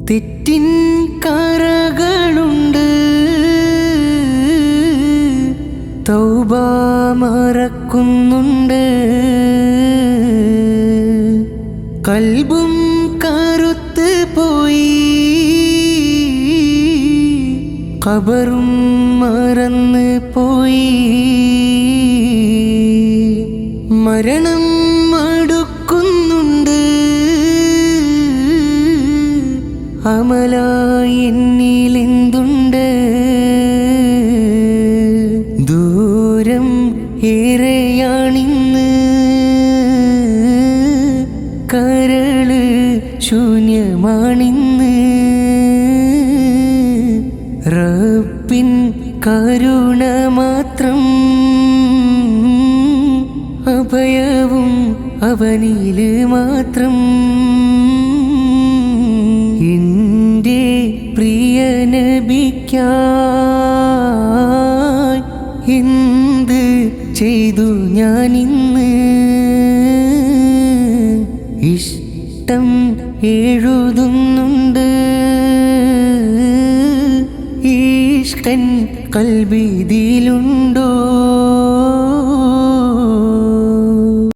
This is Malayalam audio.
തെറ്റിൻ കറകളുണ്ട്, തൗബ മറക്കുന്നുണ്ട്. കൽബും കറുത്ത് പോയി, ഖബറും മറന്ന് പോയി. മരണം അടുക്കുന്നുണ്ട്, അമലായി എന്നിലെന്തുണ്ട്. ദൂരം ഏറെയാണിന്ന്, കരള് ശൂന്യമാണിന്ന്. റബ്ബിൻ കരുണ മാത്രം, അഭയവും അവനില് മാത്രം. എൻ്റെ പ്രിയ നബിക്കായി എന്ത് ചെയ്തു ഞാനിന്ന്. ഇഷ്ടം എഴുതുന്നുണ്ട്, ഈഷ്കൻ കൽബിതിലുണ്ടോ?